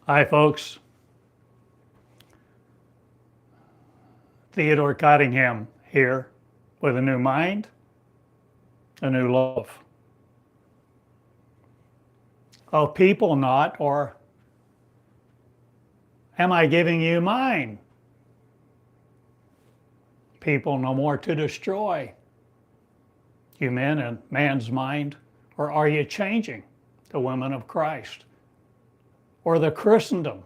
Hi, folks. Theodore Cottingham here with a new mind, a new love. Of people not, or am I giving you mine? People no more to destroy. You men and man's mind, or are you changing the women of Christ? Or the Christendom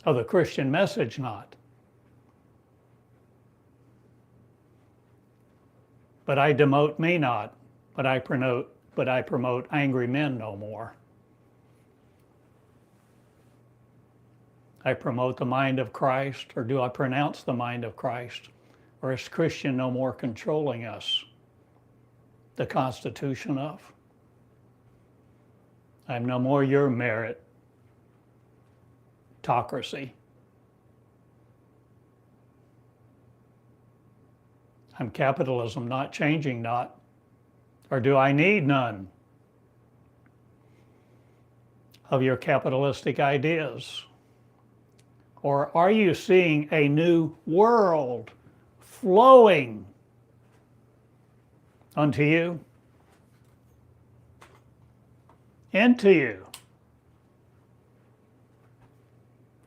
of the Christian message not? But I demote me not, but I promote angry men no more. I promote the mind of Christ, or do I pronounce the mind of Christ? Or is Christian no more controlling us? The Constitution of? I'm no more your meritocracy. I'm capitalism, not changing not. Or do I need none of your capitalistic ideas? Or are you seeing a new world flowing unto you, into you?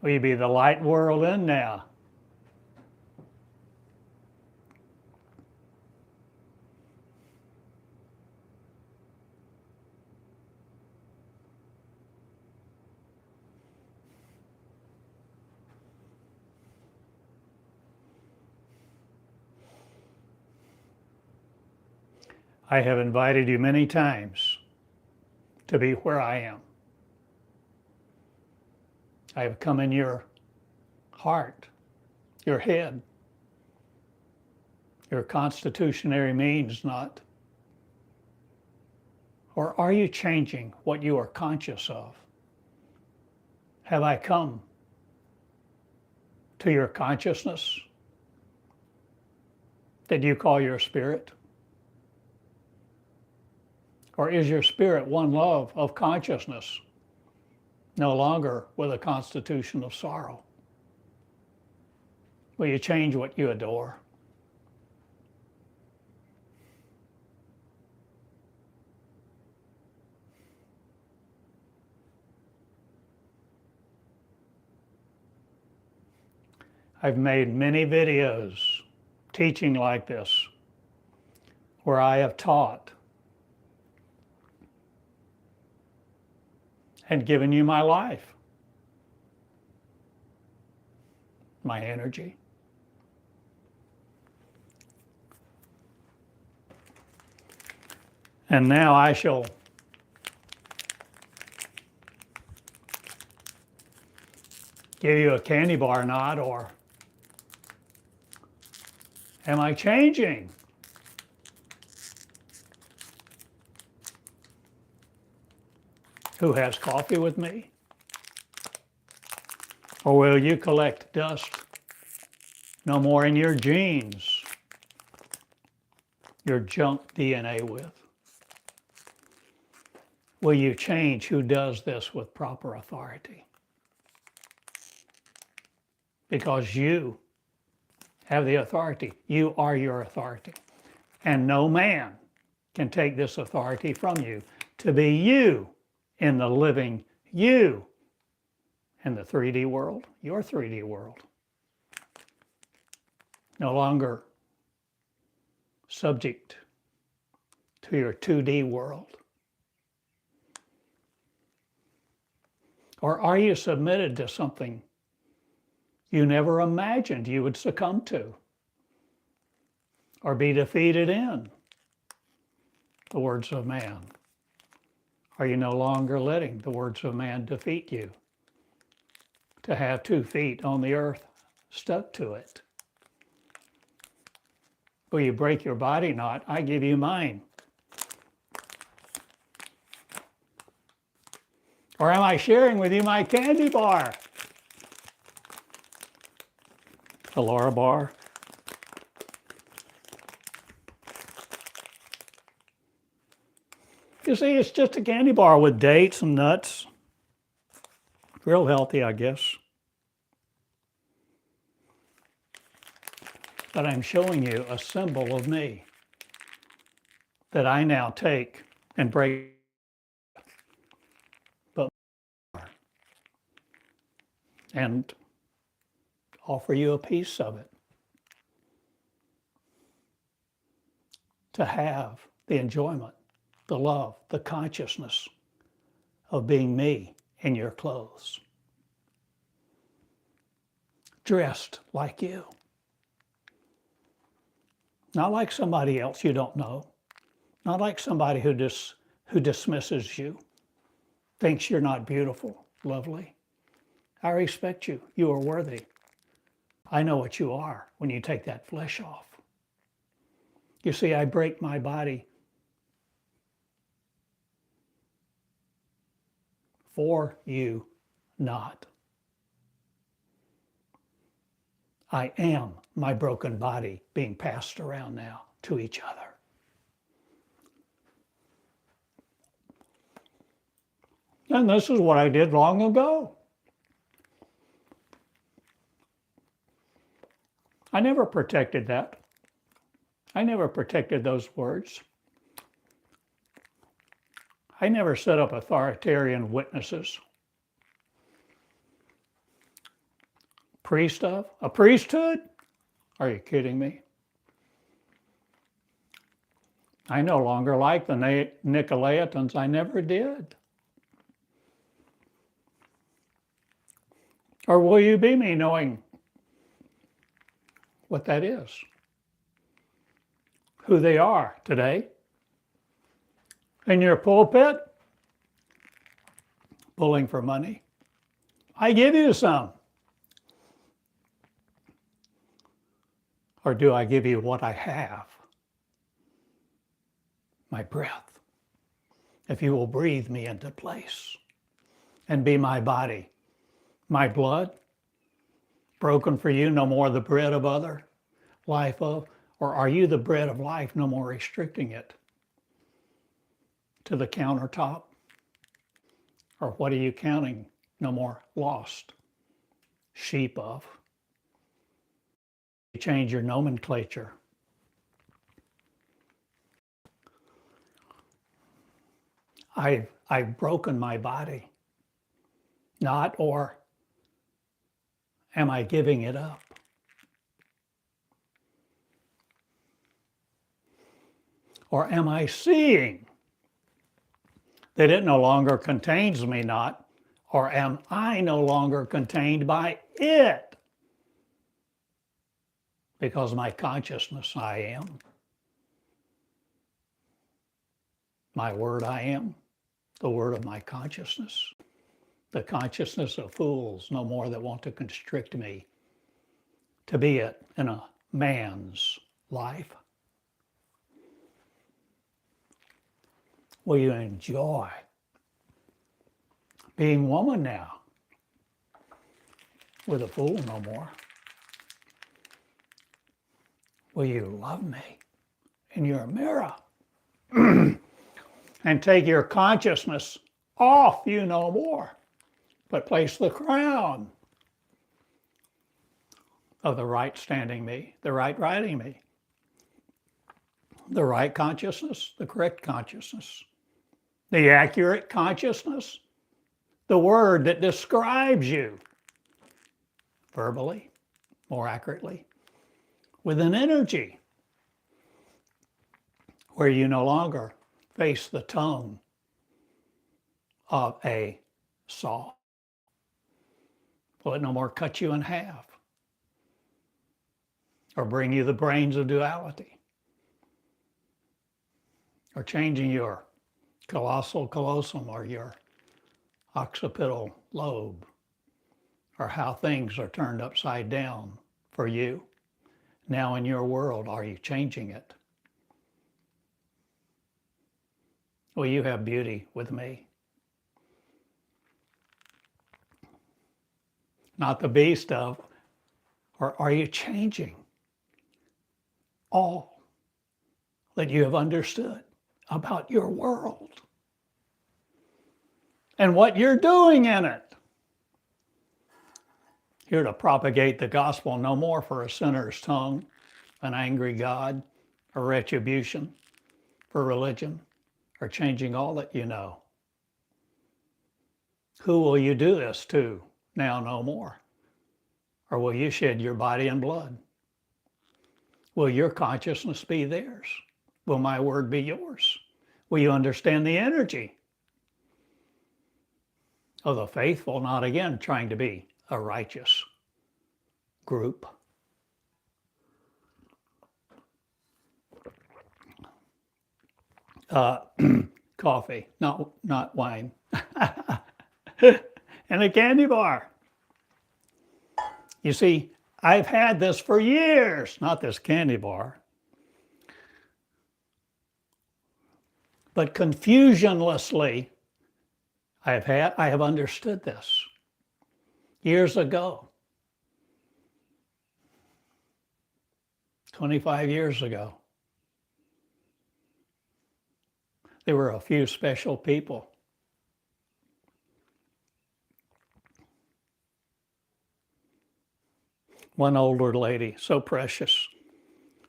Will you be the light world in now? I have invited you many times to be where I am. I have come in your heart, your head, your constitutionary means not. Or are you changing what you are conscious of? Have I come to your consciousness that you call your spirit? Or is your spirit one love of consciousness, no longer with a constitution of sorrow? Will you change what you adore? I've made many videos teaching like this, where I have taught and given you my life, my energy. And now I shall give you a candy bar not, or am I changing? Who has coffee with me? Or will you collect dust no more in your genes, your junk DNA with? Will you change who does this with proper authority? Because you have the authority. You are your authority. And no man can take this authority from you to be you in the living you in the 3D world, your 3D world. No longer subject to your 2D world. Or are you submitted to something you never imagined you would succumb to or be defeated in? The words of man. Are you no longer letting the words of man defeat you? To have 2 feet on the earth stuck to it. Will you break your body not? I give you mine. Or am I sharing with you my candy bar? The Laura bar. You see, it's just a candy bar with dates and nuts Real healthy, I guess. But I'm showing you a symbol of me that I now take and break, but and offer you a piece of it to have the enjoyment, the love, the consciousness of being me in your clothes, dressed like you. Not like somebody else you don't know, not like somebody who dismisses you, thinks you're not beautiful, lovely. I respect you. You are worthy. I know what you are when you take that flesh off. You see, I break my body for you, not. I am my broken body being passed around now to each other. And this is what I did long ago. I never protected that. I never protected those words. I never set up authoritarian witnesses. Priest of? A priesthood? Are you kidding me? I no longer like the Nicolaitans. I never did. Or will you be me knowing what that is? Who they are today? In your pulpit? Pulling for money? I give you some. Or do I give you what I have? My breath. If you will breathe me into place and be my body, my blood, broken for you, no more the bread of other, life of, or are you the bread of life, no more restricting it to the countertop? Or what are you counting? No more lost sheep of. You change your nomenclature. I've broken my body. Not, or am I giving it up? Or am I seeing that it no longer contains me not, or am I no longer contained by it? Because my consciousness I am. My word I am, the word of my consciousness. The consciousness of fools no more that want to constrict me to be it in a man's life. Will you enjoy being woman now with a fool no more? Will you love me in your mirror and take your consciousness off you no more, but place the crown of the right standing me, the right writing me, the right consciousness, the correct consciousness, the accurate consciousness, the word that describes you verbally, more accurately, with an energy where you no longer face the tone of a saw. Will it no more cut you in half or bring you the brains of duality or changing your colossal callosum or your occipital lobe or how things are turned upside down for you? Now in your world, are you changing it? Will you have beauty with me? Not the beast of, or are you changing all that you have understood about your world and what you're doing in it? Here to propagate the gospel, no more for a sinner's tongue, an angry God, or retribution, for religion, or changing all that you know. Who will you do this to now no more? Or will you shed your body and blood? Will your consciousness be theirs? Will my word be yours? Will you understand the energy of the faithful, not again trying to be a righteous group? Coffee, not wine. And a candy bar. You see, I've had this for years, not this candy bar. But confusionlessly, I have understood this years ago, 25 years ago. There were a few special people. One older lady, so precious,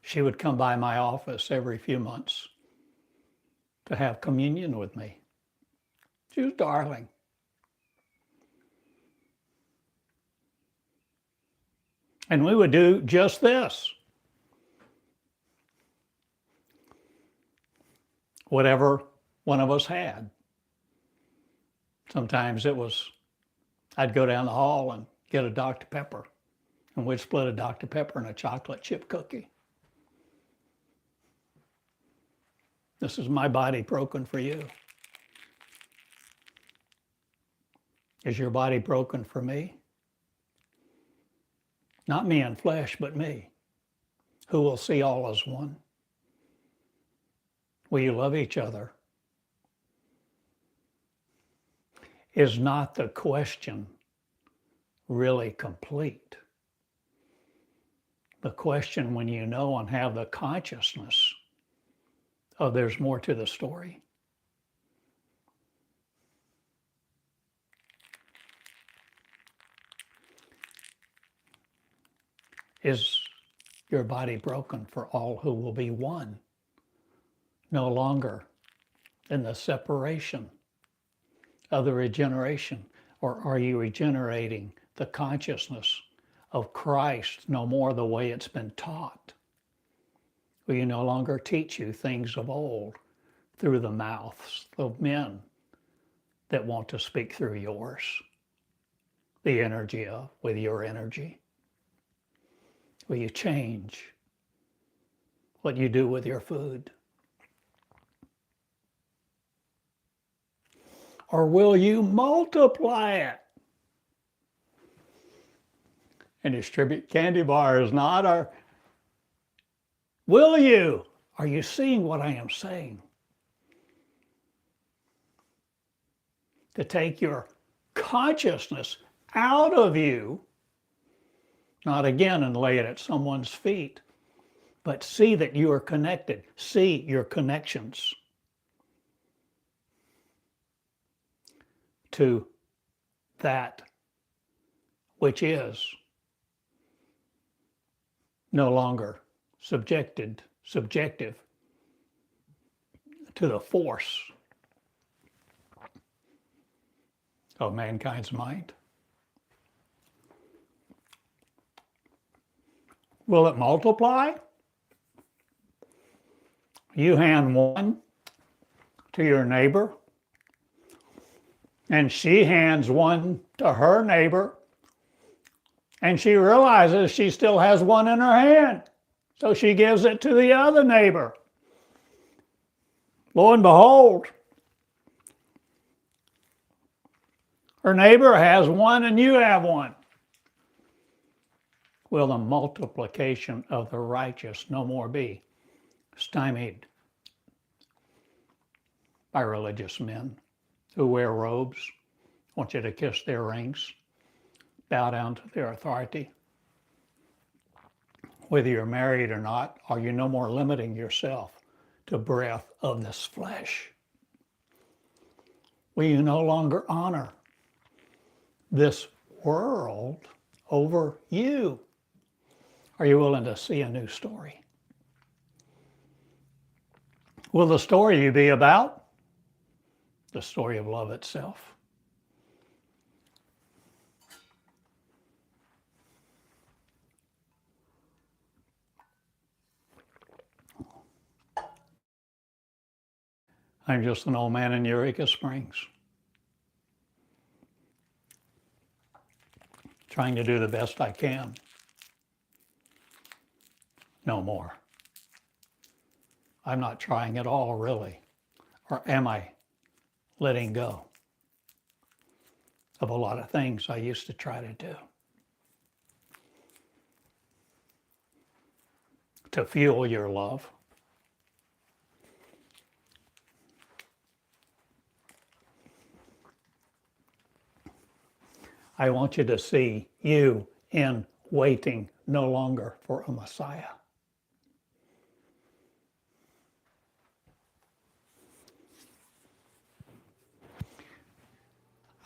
she would come by my office every few months to have communion with me. She was darling. And we would do just this. Whatever one of us had. Sometimes it was, I'd go down the hall and get a Dr. Pepper, and we'd split a Dr. Pepper and a chocolate chip cookie. This is my body broken for you. Is your body broken for me? Not me in flesh, but me, who will see all as one. Will you love each other? Is not the question really complete? The question, when you know and have the consciousness of there's more to the story. Is your body broken for all who will be one? No longer in the separation of the regeneration? Or are you regenerating the consciousness of Christ no more the way it's been taught? Will you no longer teach you things of old through the mouths of men that want to speak through yours? The energy of, with your energy? Will you change what you do with your food? Or will you multiply it and distribute candy bars? Not, or will you? Are you seeing what I am saying? To take your consciousness out of you, not again and lay it at someone's feet, but see that you are connected. See your connections to that which is no longer subjective to the force of mankind's mind. Will it multiply? You hand one to your neighbor, and she hands one to her neighbor, and she realizes she still has one in her hand. So she gives it to the other neighbor. Lo and behold, her neighbor has one and you have one. Will the multiplication of the righteous no more be stymied by religious men who wear robes, want you to kiss their rings, bow down to their authority? Whether you're married or not, are you no more limiting yourself to breath of this flesh? Will you no longer honor this world over you? Are you willing to see a new story? Will the story you be about the story of love itself? I'm just an old man in Eureka Springs, trying to do the best I can. No more. I'm not trying at all, really. Or am I letting go of a lot of things I used to try to do to fuel your love? I want you to see you in waiting no longer for a Messiah.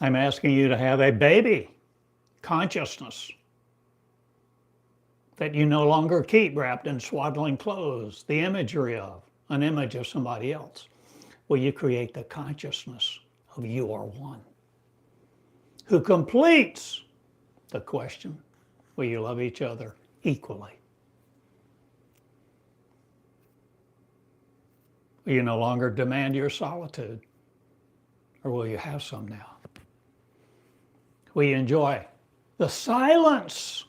I'm asking you to have a baby consciousness that you no longer keep wrapped in swaddling clothes, the imagery of an image of somebody else. Will you create the consciousness of you are one, who completes the question, will you love each other equally? Will you no longer demand your solitude, or will you have some now? Will you enjoy the silence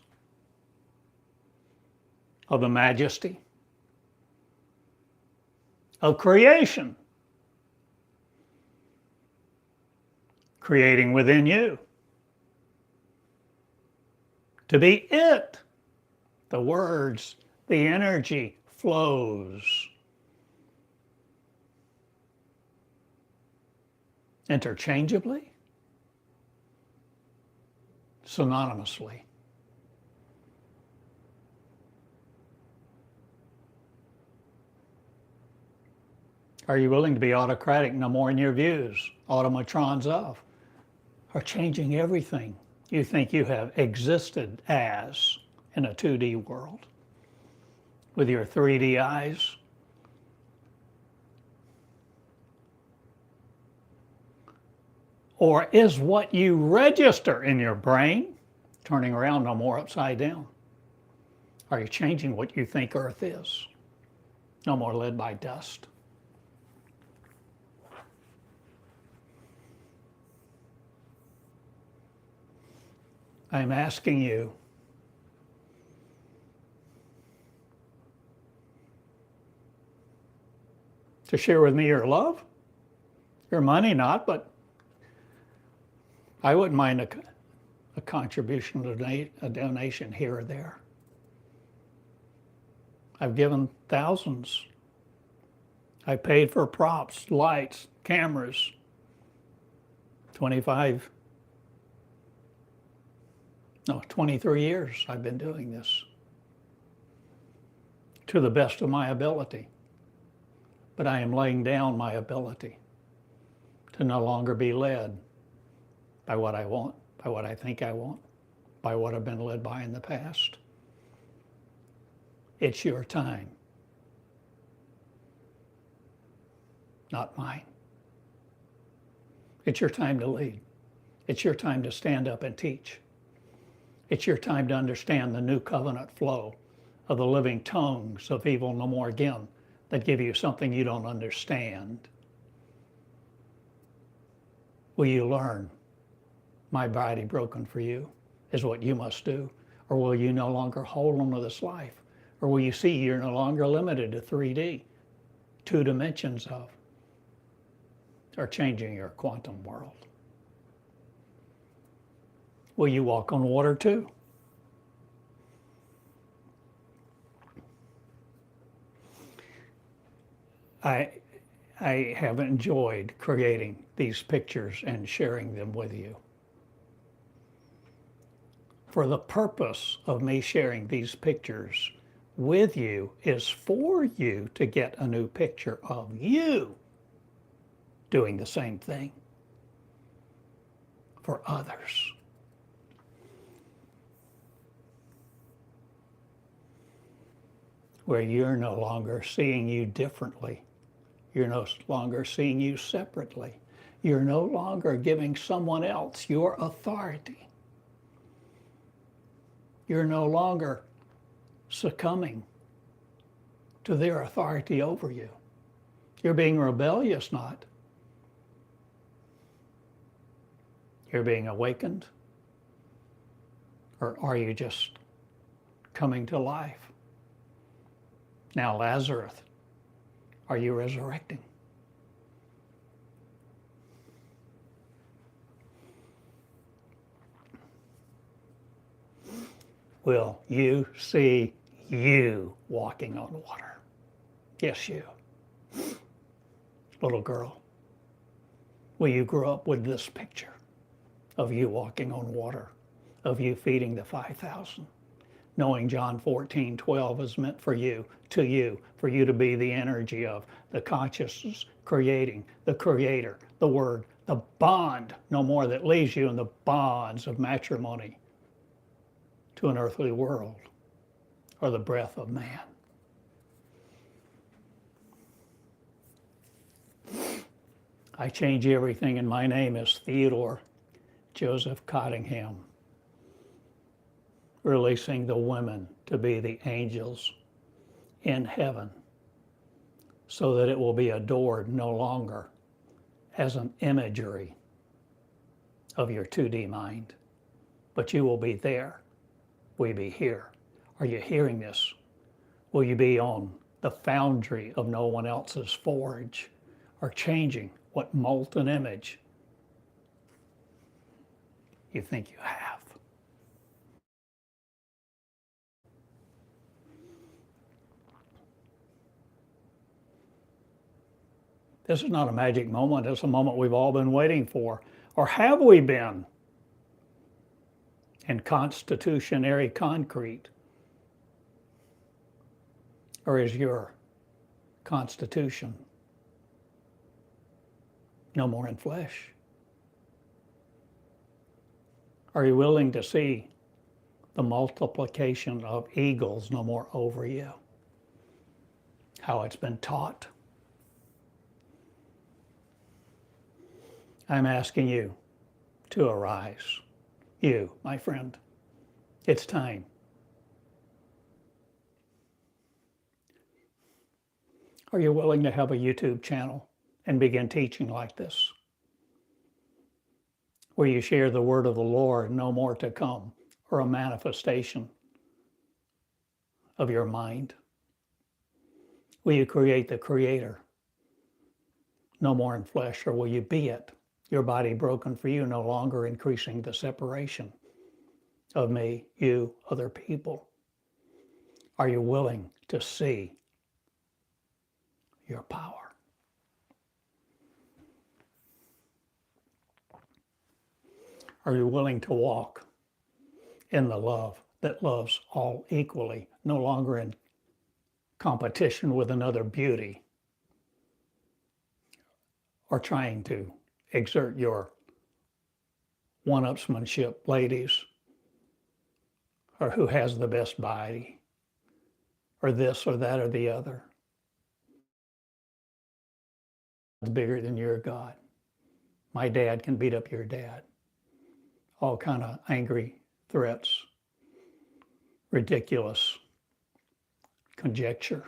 of the majesty of creation, creating within you to be it? The words, the energy flows interchangeably, synonymously. Are you willing to be autocratic no more in your views, automatrons of, or changing everything you think you have existed as in a 2D world with your 3D eyes? Or is what you register in your brain turning around no more upside down? Are you changing what you think Earth is? No more led by dust. I'm asking you to share with me your love, your money not, but I wouldn't mind a contribution, a donation here or there. I've given thousands. I paid for props, lights, cameras. 23 years I've been doing this to the best of my ability. But I am laying down my ability to no longer be led by what I want, by what I think I want, by what I've been led by in the past. It's your time, not mine. It's your time to lead. It's your time to stand up and teach. It's your time to understand the new covenant flow of the living tongues of evil no more again that give you something you don't understand. Will you learn my body broken for you is what you must do? Or will you no longer hold on to this life? Or will you see you're no longer limited to 3D, 2 dimensions of, or changing your quantum world? Will you walk on water too? I have enjoyed creating these pictures and sharing them with you. For the purpose of me sharing these pictures with you is for you to get a new picture of you doing the same thing for others. where you're no longer seeing you differently. You're no longer seeing you separately. You're no longer giving someone else your authority. You're no longer succumbing to their authority over you. You're being rebellious, not. You're being awakened? Or are you just coming to life? Now, Lazarus, are you resurrecting? Will you see you walking on water? Yes, you. Little girl, will you grow up with this picture of you walking on water, of you feeding the 5,000, knowing John 14:12 is meant for you, for you to be the energy of the consciousness creating, the creator, the word, the bond, no more, that leaves you in the bonds of matrimony to an earthly world or the breath of man. I change everything, and my name is Theodore Joseph Cottingham, releasing the women to be the angels in heaven so that it will be adored no longer as an imagery of your 2D mind, but you will be there. Will you be here? Are you hearing this? Will you be on the foundry of no one else's forge, or changing what molten image you think you have? This is not a magic moment. It's a moment we've all been waiting for. Or have we been in constitutionary concrete? Or is your constitution no more in flesh? Are you willing to see the multiplication of eagles no more over you? How it's been taught. I'm asking you to arise. You, my friend, it's time. Are you willing to have a YouTube channel and begin teaching like this, where you share the word of the Lord, no more to come, or a manifestation of your mind? Will you create the creator, no more in flesh, or will you be it, your body broken for you, no longer increasing the separation of me, you, other people? Are you willing to see your power? Are you willing to walk in the love that loves all equally, no longer in competition with another beauty, or trying to exert your one-upsmanship, ladies, or who has the best body, or this or that or the other? It's bigger than your God. My dad can beat up your dad. All kind of angry threats, ridiculous conjecture.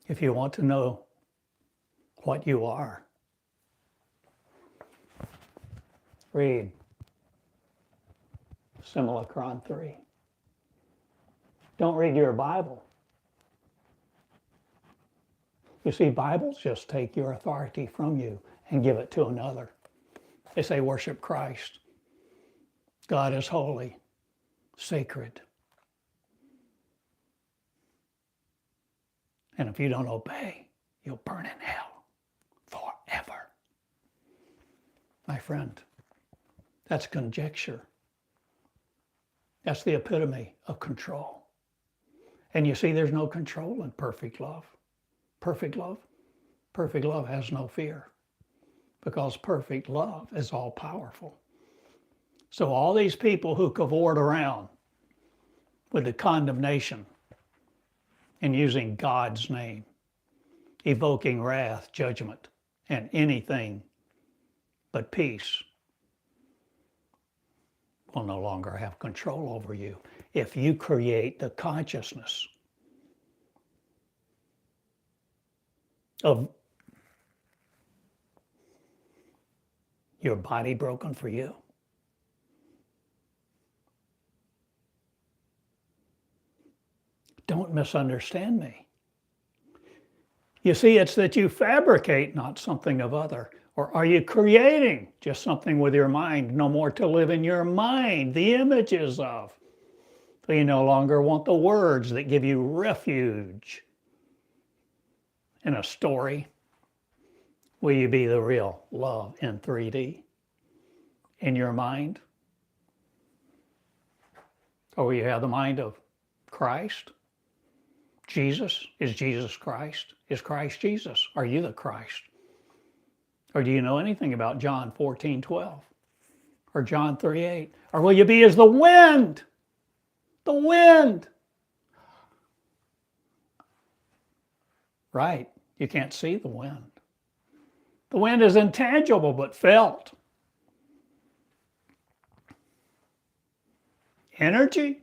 If you want to know what you are, read Simulacron 3. Don't read your Bible. You see, Bibles just take your authority from you and give it to another. They say, worship Christ. God is holy, sacred. And if you don't obey, you'll burn in hell forever. My friend, that's conjecture. That's the epitome of control. And you see, there's no control in perfect love. Perfect love has no fear. because perfect love is all powerful. So all these people who cavort around with the condemnation and using God's name, evoking wrath, judgment, and anything but peace will no longer have control over you if you create the consciousness of your body broken for you. Don't misunderstand me. You see, it's that you fabricate not something of other. Or are you creating just something with your mind? No more to live in your mind, the images of. So you no longer want the words that give you refuge in a story. Will you be the real love in 3D in your mind? Or will you have the mind of Christ? Jesus? Is Jesus Christ? Is Christ Jesus? Are you the Christ? Or do you know anything about John 14:12? Or John 3:8? Or will you be as the wind? The wind. Right. You can't see the wind. The wind is intangible but felt. Energy?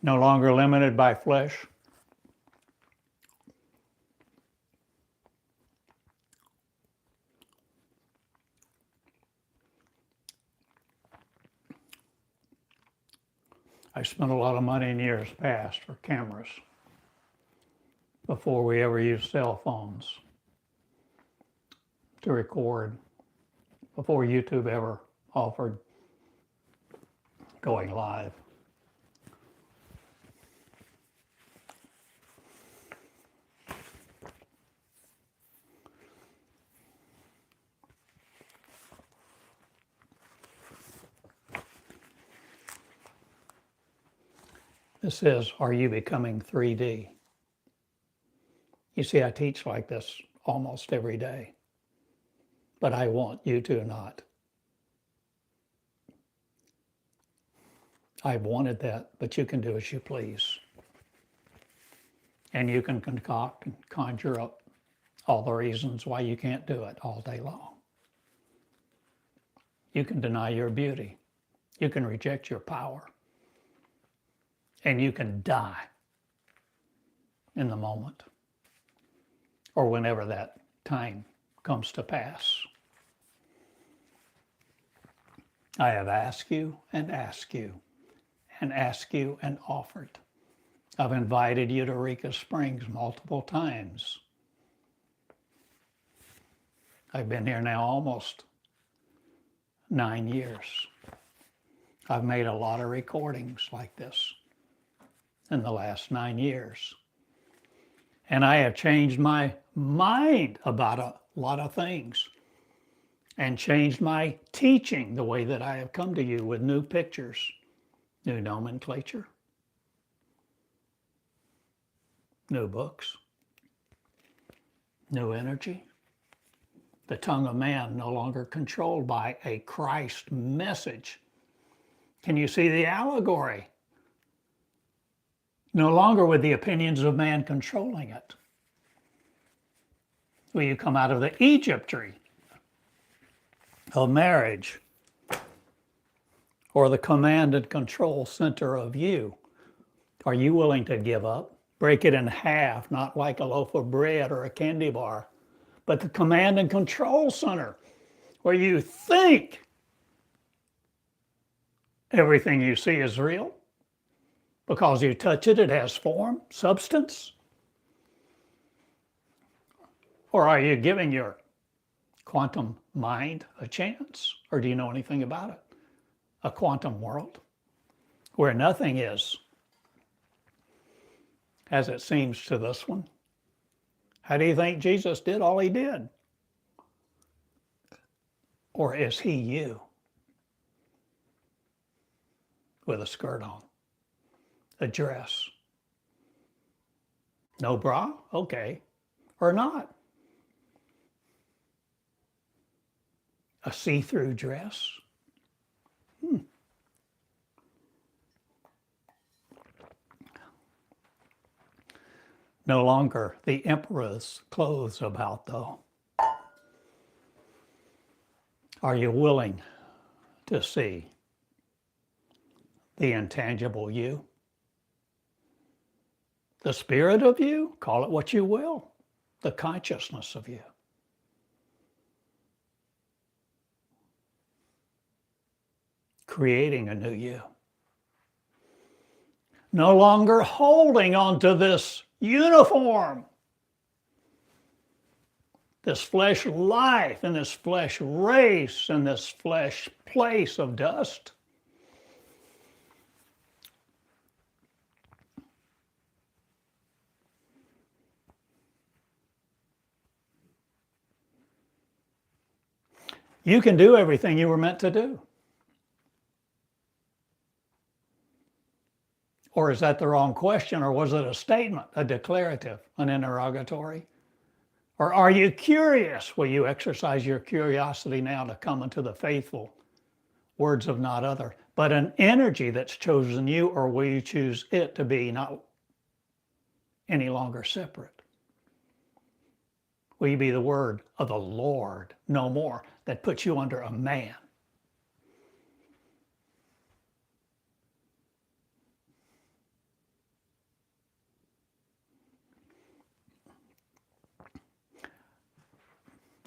No longer limited by flesh. I spent a lot of money in years past for cameras before we ever used cell phones to record, before YouTube ever offered going live. This is, are you becoming 3D? You see, I teach like this almost every day, but I want you to not. I've wanted that, but you can do as you please. And you can concoct and conjure up all the reasons why you can't do it all day long. You can deny your beauty. You can reject your power. And you can die in the moment or whenever that time comes to pass. I have asked you and asked you and asked you and offered. I've invited you to Eureka Springs multiple times. I've been here now almost 9 years. I've made a lot of recordings like this in the last 9 years. And I have changed my mind about a lot of things and changed my teaching the way that I have come to you with new pictures, new nomenclature, new books, new energy. The tongue of man no longer controlled by a Christ message. Can you see the allegory? No longer with the opinions of man controlling it. Will you come out of the Egyptry of marriage or the command and control center of you? Are you willing to give up? Break it in half, not like a loaf of bread or a candy bar, but the command and control center where you think everything you see is real. Because you touch it, it has form, substance? Or are you giving your quantum mind a chance? Or do you know anything about it? A quantum world? where nothing is, as it seems to this one. How do you think Jesus did all he did? Or is he you with a skirt on, a dress? No bra? Okay. Or not? A see-through dress? No longer the emperor's clothes about, though. Are you willing to see the intangible you? The spirit of you? Call it what you will. The consciousness of you. Creating a new you. No longer holding on to this uniform, this flesh life and this flesh race and this flesh place of dust. You can do everything you were meant to do. Or is that the wrong question? Or was it a statement, a declarative, an interrogatory? Or are you curious? Will you exercise your curiosity now to come into the faithful words of not other, but an energy that's chosen you? Or will you choose it to be not any longer separate? Will you be the word of the Lord no more that puts you under a man?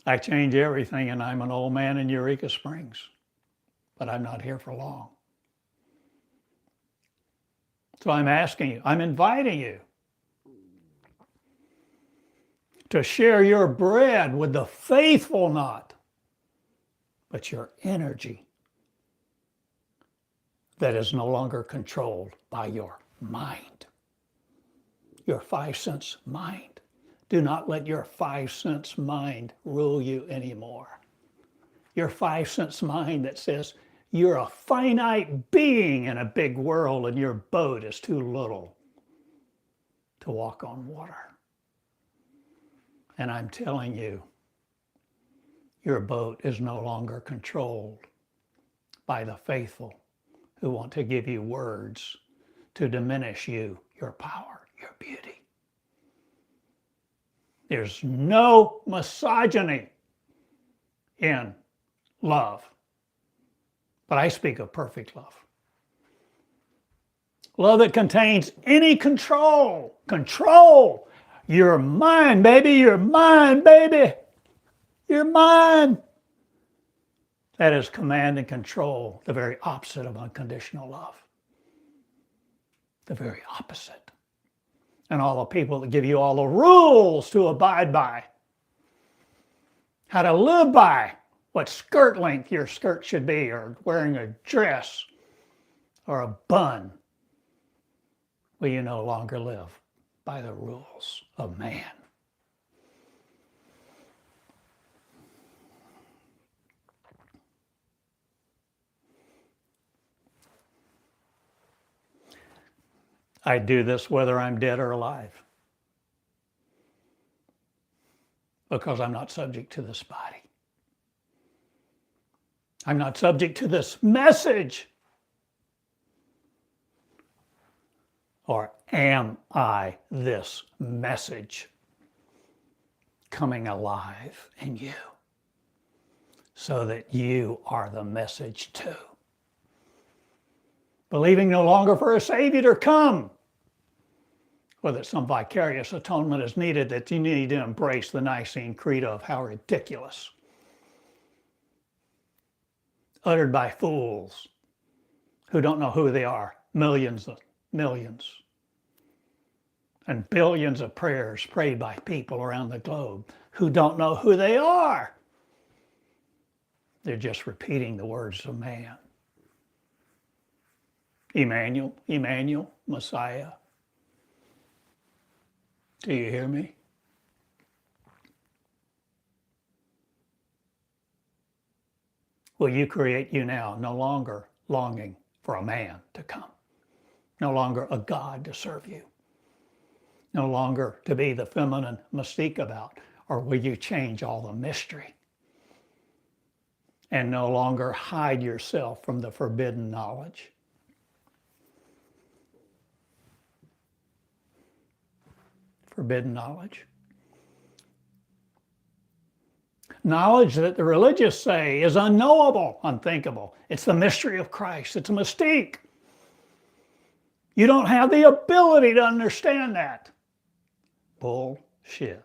I change everything and I'm an old man in Eureka Springs, but I'm not here for long. So I'm asking you, I'm inviting you to share your bread with the faithful not, but your energy that is no longer controlled by your mind, your 5 sense mind. Do not let your 5 sense mind rule you anymore. Your 5 sense mind that says you're a finite being in a big world and your boat is too little to walk on water. And I'm telling you, your boat is no longer controlled by the faithful who want to give you words to diminish you, your power, your beauty. There's no misogyny in love. But I speak of perfect love. Love that contains any control. Control. You're mine, baby. You're mine, baby. You're mine. That is command and control, the very opposite of unconditional love. The very opposite. And all the people that give you all the rules to abide by, how to live by, what skirt length your skirt should be, or wearing a dress or a bun. Will you no longer live by the rules of man? I do this whether I'm dead or alive, because I'm not subject to this body. I'm not subject to this message. Or am I this message coming alive in you so that you are the message too? Believing no longer for a Savior to come, whether some vicarious atonement is needed, that you need to embrace the Nicene Creed of how ridiculous, uttered by fools who don't know who they are, millions, and billions of prayers prayed by people around the globe who don't know who they are. They're just repeating the words of man. Emmanuel, Messiah. Do you hear me? Will you create you now, no longer longing for a man to come, no longer a God to serve you, no longer to be the feminine mystique about, or will you change all the mystery and no longer hide yourself from the forbidden knowledge? Forbidden knowledge. Knowledge that the religious say is unknowable, unthinkable. It's the mystery of Christ. It's a mystique. You don't have the ability to understand that. Bullshit.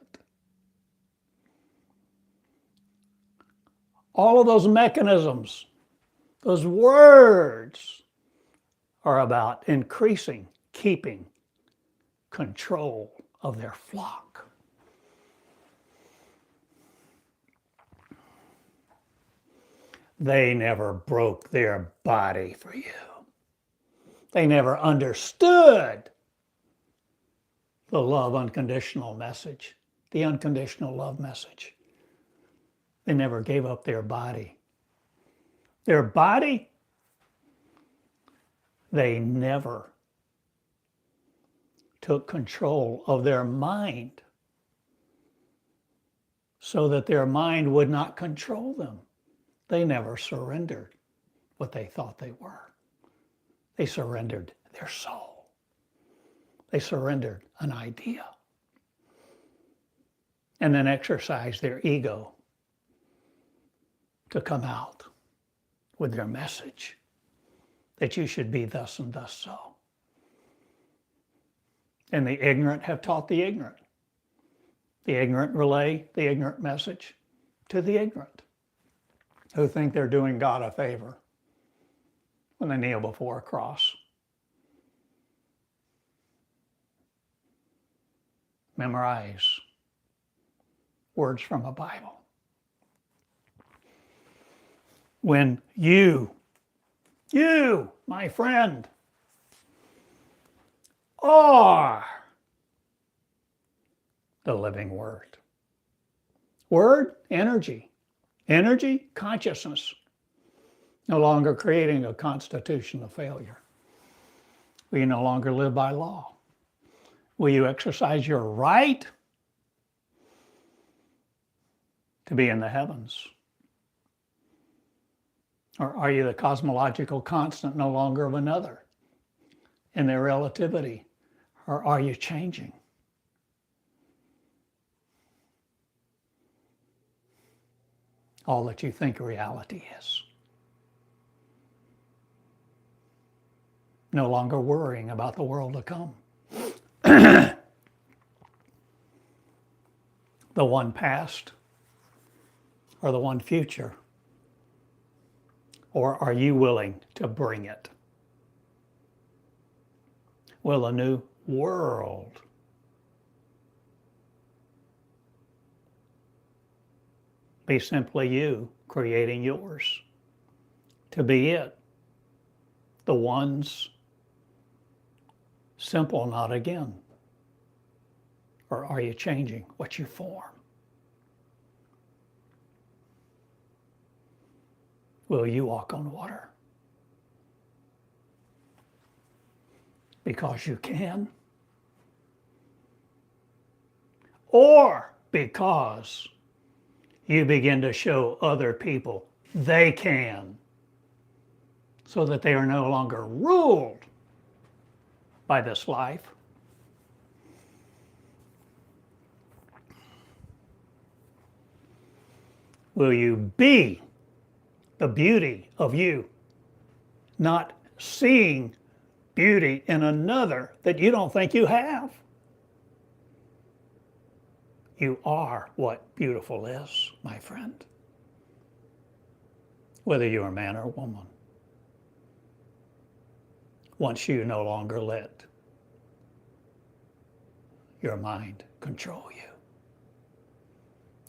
All of those mechanisms, those words are about increasing, keeping control of their flock. They never broke their body for you. They never understood the love unconditional message, the unconditional love message. They never gave up their body. Their body, they never took control of their mind so that their mind would not control them. They never surrendered what they thought they were. They surrendered their soul. They surrendered an idea and then exercised their ego to come out with their message that you should be thus and thus so. And the ignorant have taught the ignorant. The ignorant relay the ignorant message to the ignorant, who think they're doing God a favor when they kneel before a cross. Memorize words from a Bible. When you, my friend, are the living Word. Word, energy. Energy, consciousness. No longer creating a constitution of failure. Will you no longer live by law? Will you exercise your right to be in the heavens? Or are you the cosmological constant no longer of another in their relativity? Or are you changing? All that you think reality is. No longer worrying about the world to come. The one past or the one future? Or are you willing to bring it? Will a new world be simply you creating yours to be it? The one's simple, not again. Or are you changing what you form? Will you walk on water? Because you can? Or because you begin to show other people they can, so that they are no longer ruled by this life? Will you be the beauty of you, not seeing beauty in another that you don't think you have? You are what beautiful is, my friend. Whether you're a man or a woman. Once you no longer let your mind control you,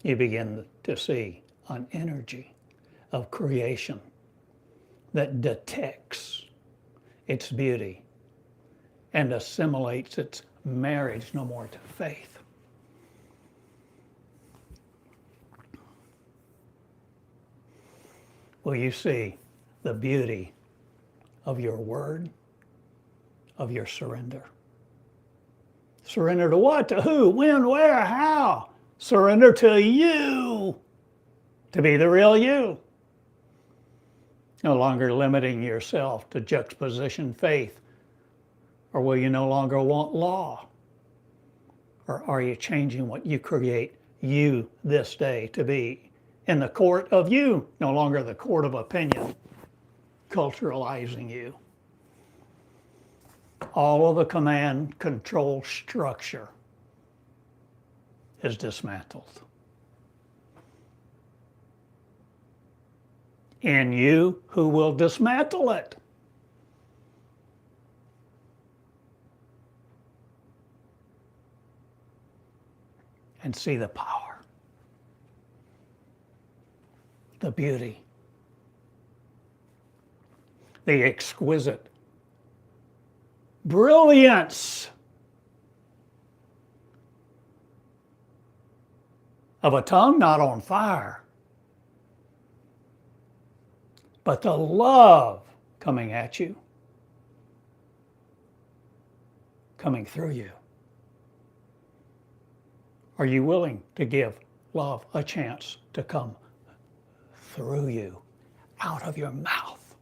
you begin to see an energy of creation that detects its beauty and assimilates its marriage no more to faith. Will you see the beauty of your word, of your surrender? Surrender to what? To who? When? Where? How? Surrender to you, to be the real you. No longer limiting yourself to juxtaposition faith. Or will you no longer want law? Or are you changing what you create you this day to be in the court of you, no longer the court of opinion, culturalizing you? All of the command control structure is dismantled. In you, who will dismantle it? And see the power, the beauty, the exquisite brilliance of a tongue not on fire, but the love coming at you, coming through you. Are you willing to give love a chance to come through you, out of your mouth?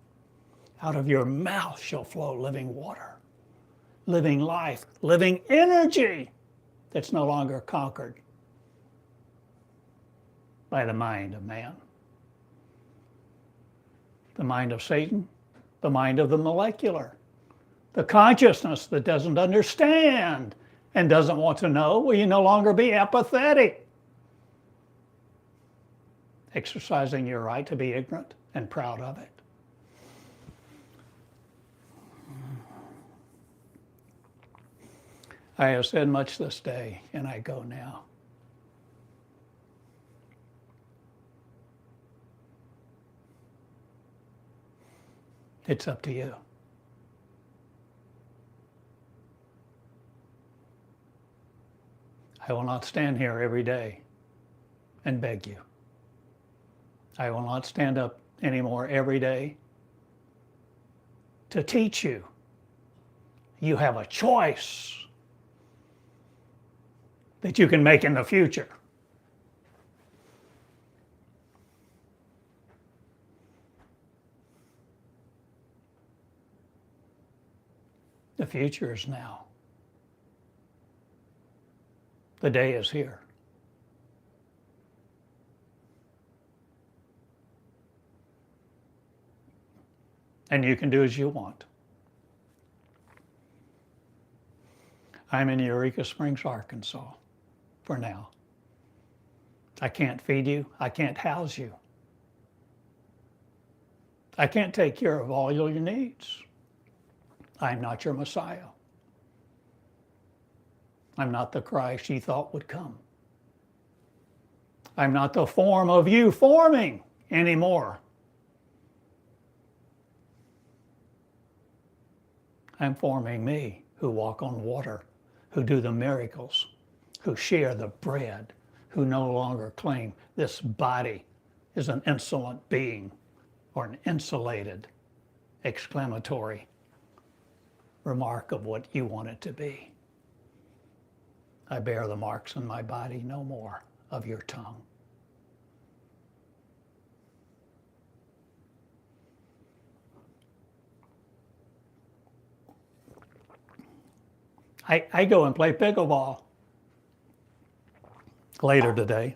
Out of your mouth shall flow living water, living life, living energy that's no longer conquered by the mind of man. The mind of Satan, the mind of the molecular, the consciousness that doesn't understand and doesn't want to know. Will you no longer be apathetic? Exercising your right to be ignorant and proud of it. I have said much this day, and I go now. It's up to you. I will not stand here every day and beg you. I will not stand up anymore every day to teach you. You have a choice that you can make in the future. The future is now. The day is here. And you can do as you want. I'm in Eureka Springs, Arkansas, for now. I can't feed you. I can't house you. I can't take care of all your needs. I'm not your Messiah. I'm not the Christ you thought would come. I'm not the form of you forming anymore. I'm forming me, who walk on water, who do the miracles, who share the bread, who no longer claim this body is an insolent being or an insulated exclamatory remark of what you want it to be. I bear the marks on my body no more of your tongue. I go and play pickleball later today.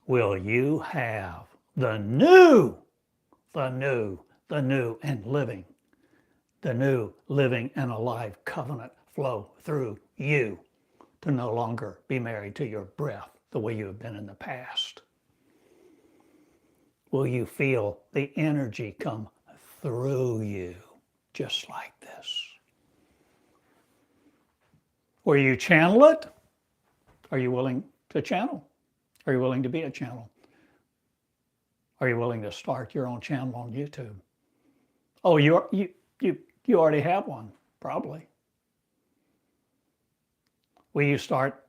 Will you have the new and living, the new living and alive covenant flow through you to no longer be married to your breath the way you have been in the past? Will you feel the energy come through you just like this? Will you channel it? Are you willing to channel? Are you willing to be a channel? Are you willing to start your own channel on YouTube? Oh, you already have one, probably. Will you start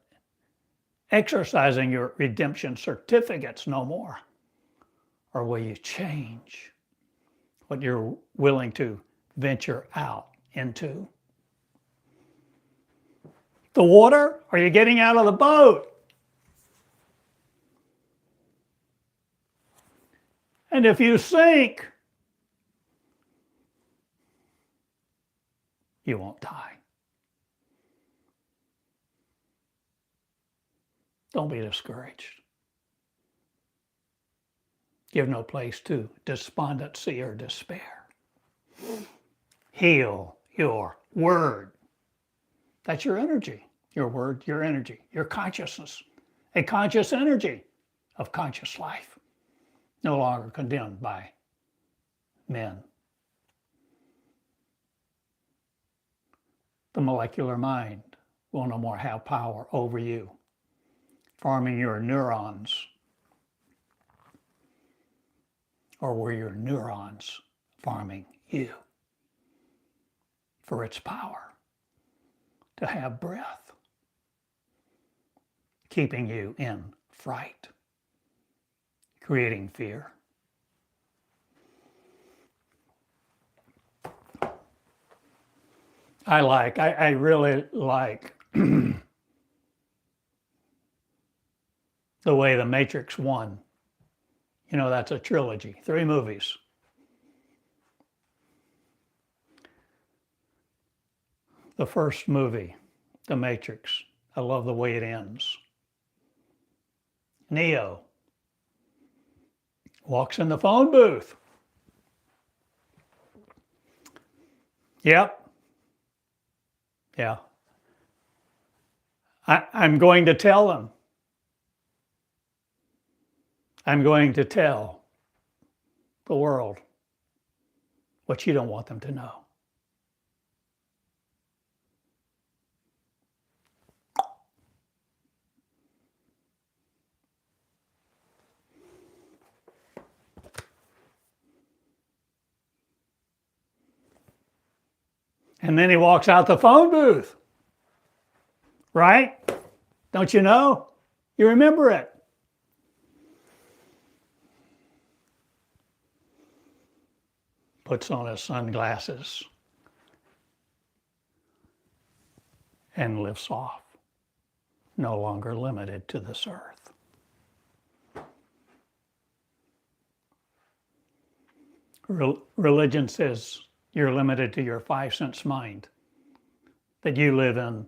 exercising your redemption certificates no more? Or will you change what you're willing to venture out into? The water? Are you getting out of the boat? And if you sink, you won't die. Don't be discouraged. Give no place to despondency or despair. Heal your word. That's your energy. Your word, your energy, your consciousness. A conscious energy of conscious life. No longer condemned by men. The molecular mind will no more have power over you, farming your neurons, or were your neurons farming you for its power to have breath, keeping you in fright, creating fear. I really like the way The Matrix 1, that's a trilogy, 3 movies. The first movie, The Matrix, I love the way it ends. Neo walks in the phone booth. Yep. Yeah. I'm going to tell them. I'm going to tell the world what you don't want them to know. And then he walks out the phone booth. Right? Don't you know? You remember it. Puts on his sunglasses and lifts off. No longer limited to this earth. Religion says you're limited to your 5-sense mind, that you live in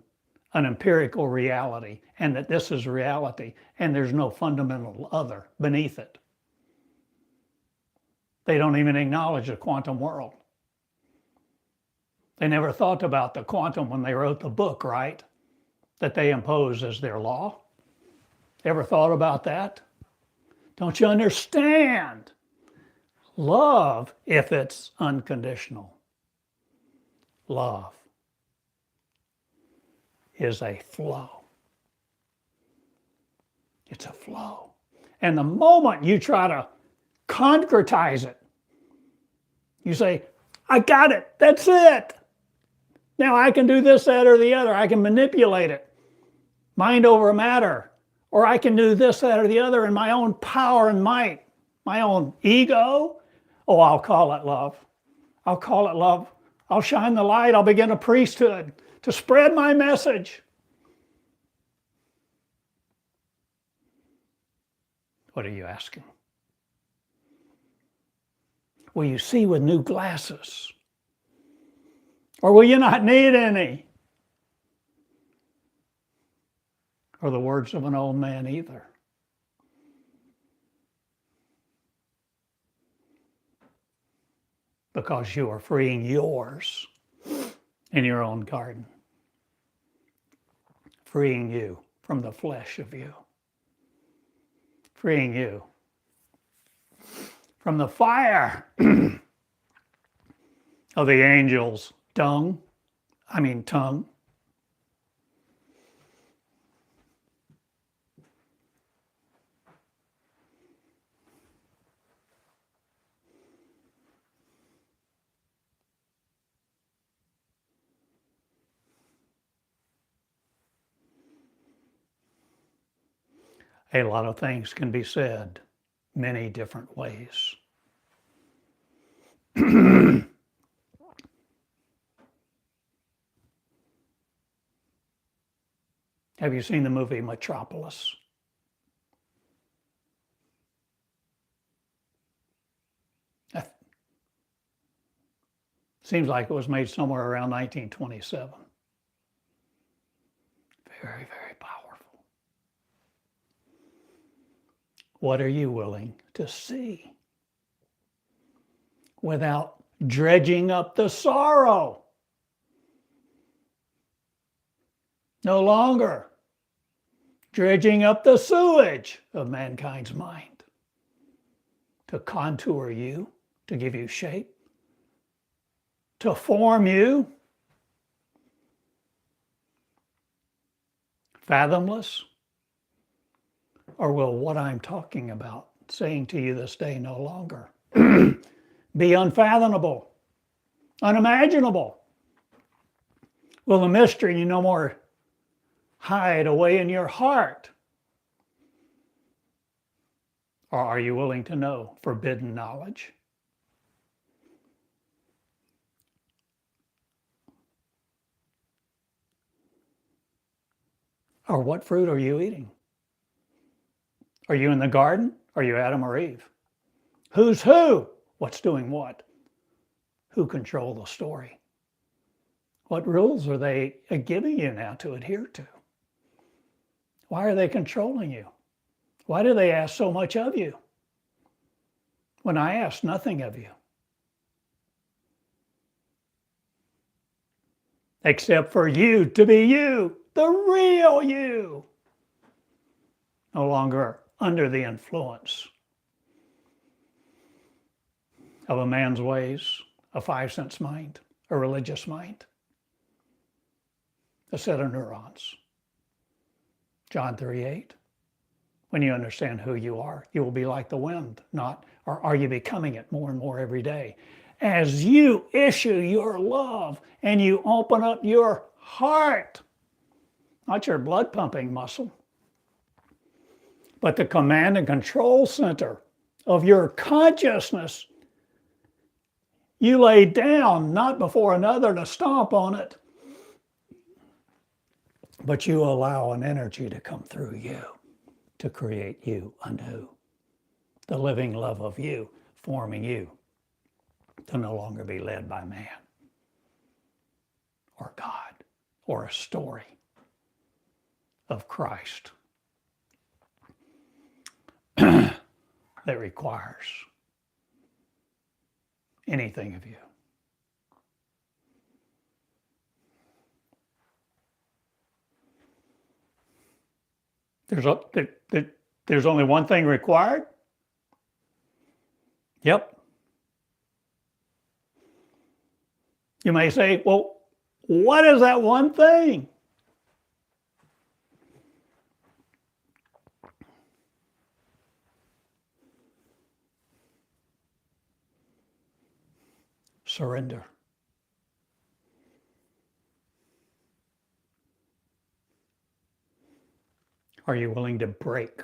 an empirical reality, and that this is reality, and there's no fundamental other beneath it. They don't even acknowledge the quantum world. They never thought about the quantum when they wrote the book, right? That they impose as their law. Ever thought about that? Don't you understand? Love, if it's unconditional, love is a flow. It's a flow. And the moment you try to concretize it, you say, I got it, that's it. Now I can do this, that, or the other. I can manipulate it. Mind over matter. Or I can do this, that, or the other in my own power and might. My own ego. Oh, I'll call it love. I'll call it love. I'll shine the light. I'll begin a priesthood to spread my message. What are you asking? Will you see with new glasses? Or will you not need any? Or the words of an old man either. Because you are freeing yours in your own garden. Freeing you from the flesh of you. Freeing you from the fire of the angel's tongue. A lot of things can be said many different ways. Have you seen the movie Metropolis? Seems like it was made somewhere around 1927. Very, very powerful. What are you willing to see without dredging up the sorrow? No longer dredging up the sewage of mankind's mind to contour you, to give you shape, to form you. Fathomless? Or will what I'm talking about, saying to you this day no longer, be unfathomable, unimaginable? Will the mystery no more hide away in your heart? Or are you willing to know forbidden knowledge? Or what fruit are you eating? Are you in the garden? Are you Adam or Eve? Who's who? What's doing what? Who control the story? What rules are they giving you now to adhere to? Why are they controlling you? Why do they ask so much of you when I ask nothing of you? Except for you to be you, the real you. No longer under the influence of a man's ways, a 5-sense mind, a religious mind, a set of neurons. John 3:8. When you understand who you are, you will be like the wind, not, or are you becoming it more and more every day? As you issue your love and you open up your heart, not your blood pumping muscle, but the command and control center of your consciousness, you lay down not before another to stomp on it, but you allow an energy to come through you to create you anew. The living love of you, forming you to no longer be led by man or God or a story of Christ that requires anything of you. There's only one thing required? Yep. You may say, well, what is that one thing? Surrender. Are you willing to break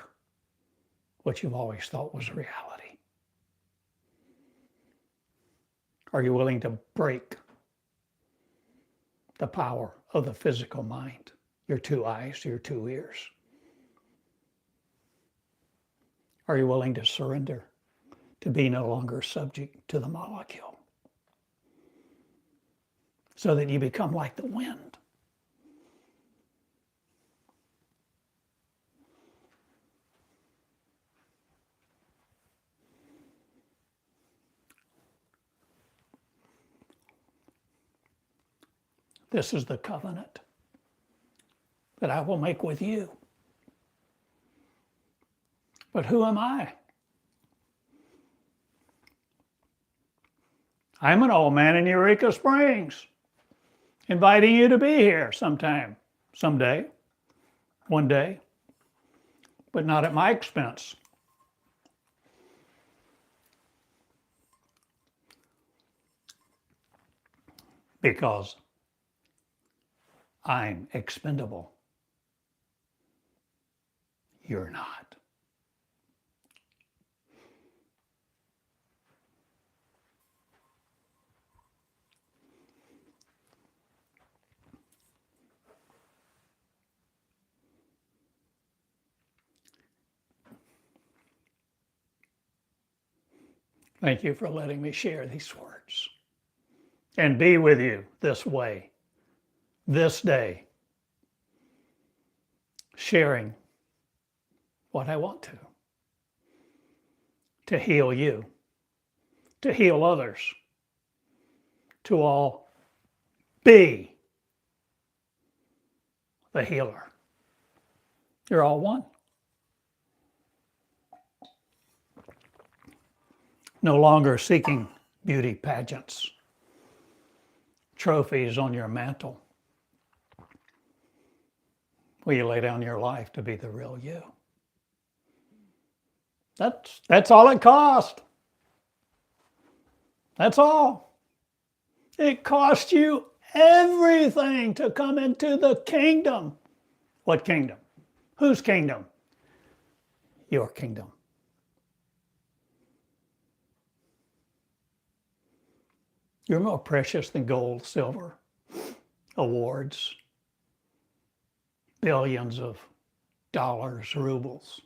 what you've always thought was reality? Are you willing to break the power of the physical mind, your 2 eyes, your 2 ears? Are you willing to surrender to be no longer subject to the molecule so that you become like the wind? This is the covenant that I will make with you. But who am I? I'm an old man in Eureka Springs, inviting you to be here sometime, someday, one day, but not at my expense. Because I'm expendable. You're not. Thank you for letting me share these words and be with you this way, this day, sharing what I want to heal you, to heal others, to all be the healer. You're all one. No longer seeking beauty pageants, trophies on your mantle. Will you lay down your life to be the real you? That's all it cost. That's all. It cost you everything to come into the kingdom. What kingdom? Whose kingdom? Your kingdom. You're more precious than gold, silver, awards, billions of dollars, rubles,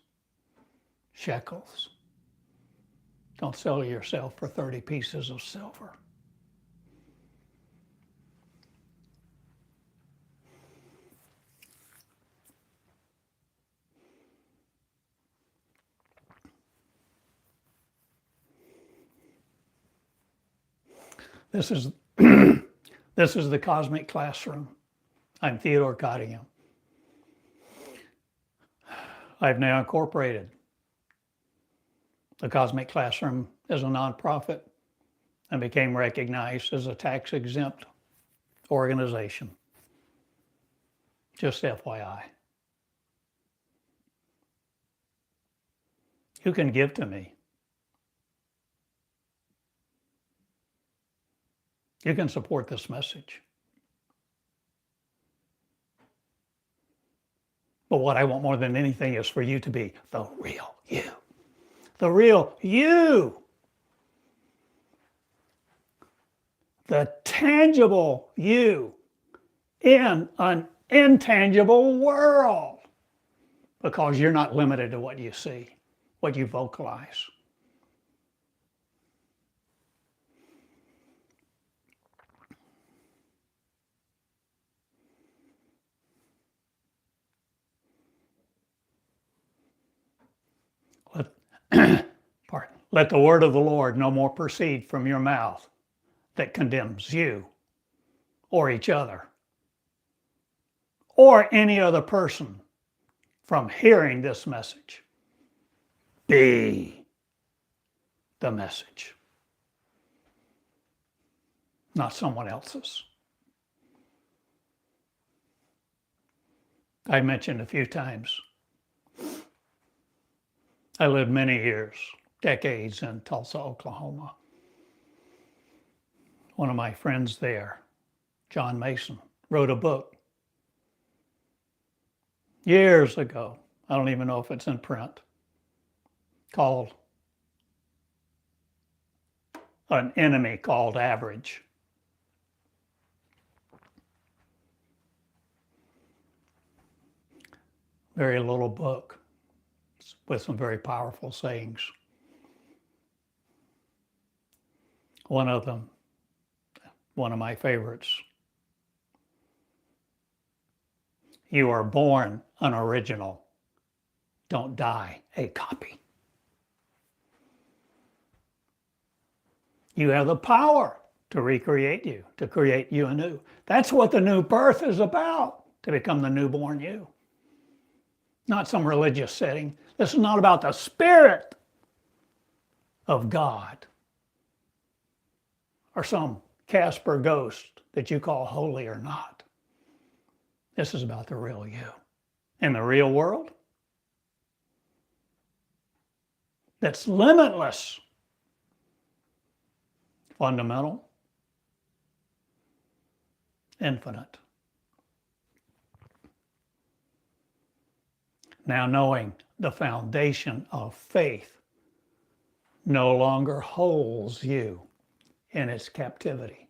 shekels. Don't sell yourself for 30 pieces of silver. This is this is the cosmic classroom. I'm Theodore Cottingham. I've now incorporated the Cosmic Classroom as a nonprofit and became recognized as a tax-exempt organization. Just FYI. You can give to me. You can support this message. But what I want more than anything is for you to be the real you. The real you. The tangible you in an intangible world. Because you're not limited to what you see, what you vocalize. Let the word of the Lord no more proceed from your mouth that condemns you or each other or any other person from hearing this message. Be the message, not someone else's. I mentioned a few times, I lived many years, decades in Tulsa, Oklahoma. One of my friends there, John Mason, wrote a book years ago. I don't even know if it's in print, called An Enemy Called Average. Very little book with some very powerful sayings. One of them, one of my favorites. You are born an original. Don't die a copy. You have the power to recreate you, to create you anew. That's what the new birth is about, to become the newborn you. Not some religious setting. This is not about the Spirit of God or some Casper ghost that you call holy or not. This is about the real you. In the real world, that's limitless, fundamental, infinite. Now knowing the foundation of faith no longer holds you in its captivity.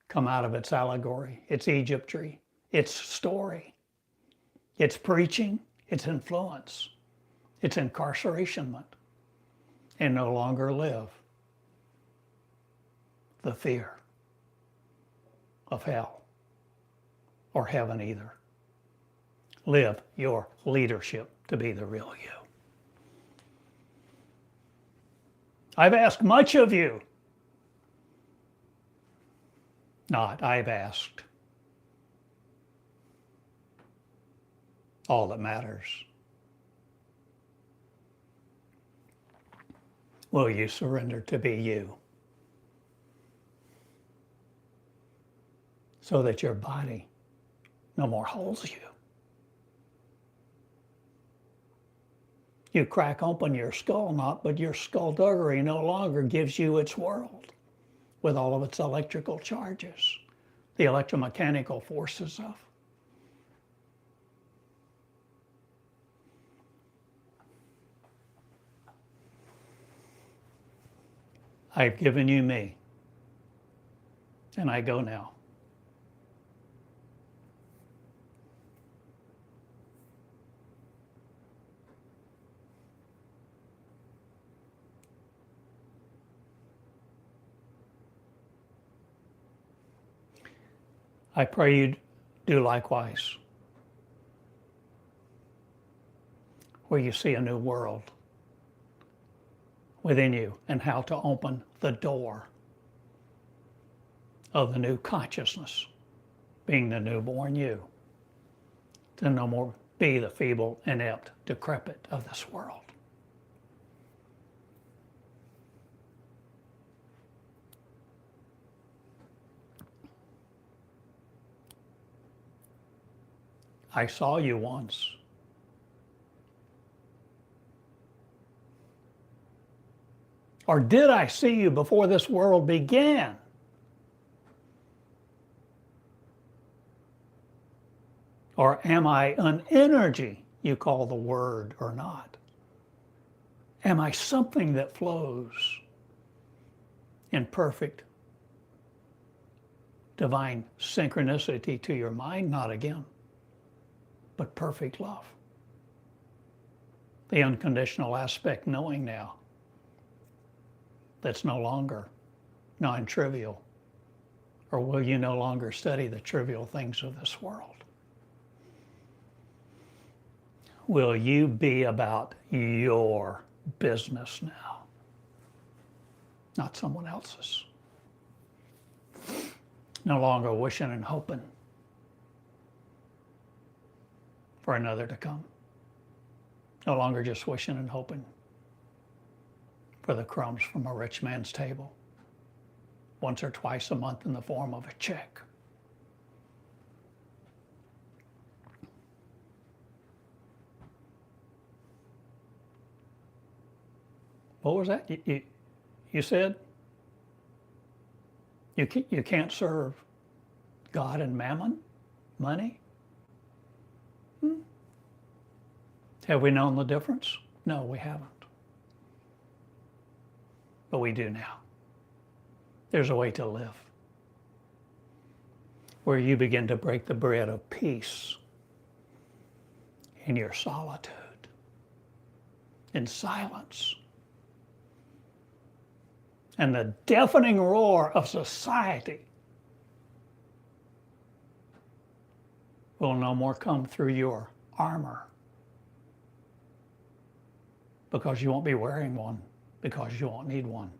Come out of its allegory, its Egyptry, its story, its preaching, its influence, its incarcerationment. and no longer live the fear of hell or heaven either. Live your leadership to be the real you. I've asked much of you. Not, I've asked. All that matters. Will you surrender to be you? So that your body no more holds you. You crack open your skull knot, but your skullduggery no longer gives you its world with all of its electrical charges, the electromechanical forces of. I've given you me, and I go now. I pray you do likewise, where you see a new world within you and how to open the door of the new consciousness, being the newborn you, to no more be the feeble, inept, decrepit of this world. I saw you once. Or did I see you before this world began? Or am I an energy you call the word or not? Am I something that flows in perfect divine synchronicity to your mind? Not again, but perfect love. The unconditional aspect knowing now that's no longer non-trivial. Or will you no longer study the trivial things of this world? Will you be about your business now, not someone else's? No longer wishing and hoping for another to come. No longer just wishing and hoping for the crumbs from a rich man's table once or twice a month in the form of a check. What was that? You said you can't serve God and mammon, money? Have we known the difference? No, we haven't. But we do now. There's a way to live where you begin to break the bread of peace in your solitude, in silence. And the deafening roar of society will no more come through your armor, because you won't be wearing one, because you won't need one.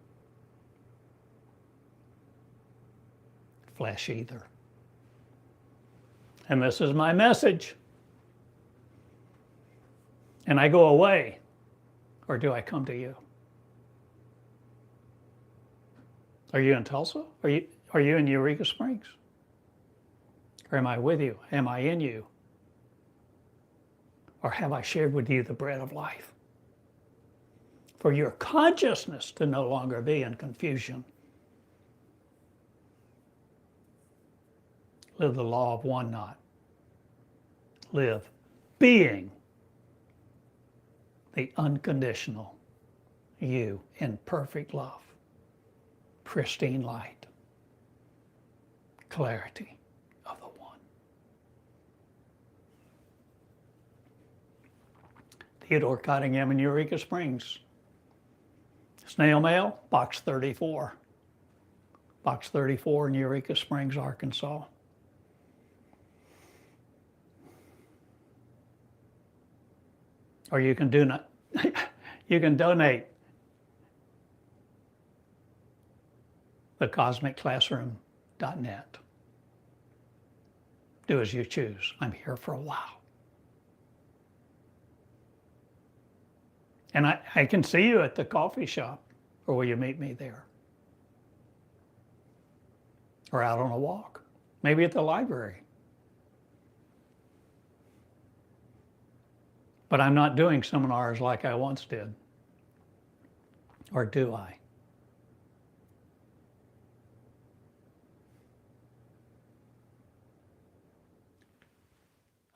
Flesh either. And this is my message. And I go away, or do I come to you? Are you in Tulsa? Are you in Eureka Springs? Or am I with you? Am I in you? Or have I shared with you the bread of life? For your consciousness to no longer be in confusion. Live the law of one not. Live being the unconditional you in perfect love. Pristine light, clarity of the one. Theodore Cottingham in Eureka Springs. Snail mail, box 34. Box 34 in Eureka Springs, Arkansas. Or you can you can donate thecosmicclassroom.net. Do as you choose. I'm here for a while. And I can see you at the coffee shop, or will you meet me there? Or out on a walk, maybe at the library. But I'm not doing seminars like I once did. Or do I?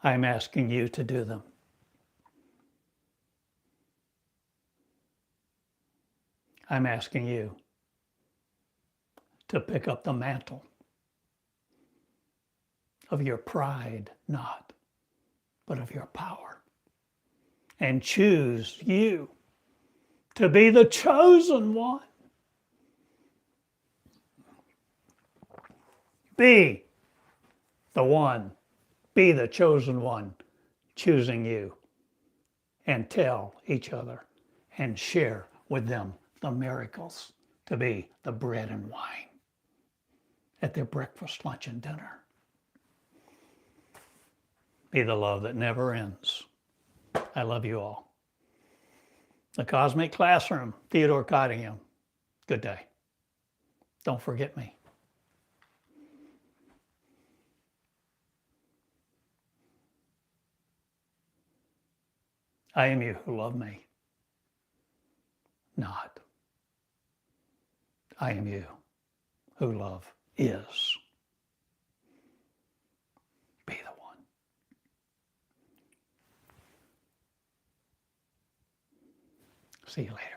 I'm asking you to do them. I'm asking you to pick up the mantle of your pride, not, but of your power. And choose you to be the chosen one. Be the one. Be the chosen one, choosing you. And tell each other and share with them the miracles to be the bread and wine at their breakfast, lunch, and dinner. Be the love that never ends. I love you all. The Cosmic Classroom, Theodore Cottingham. Good day. Don't forget me. I am you who love me. Not. I am you who love is. Be the one. See you later.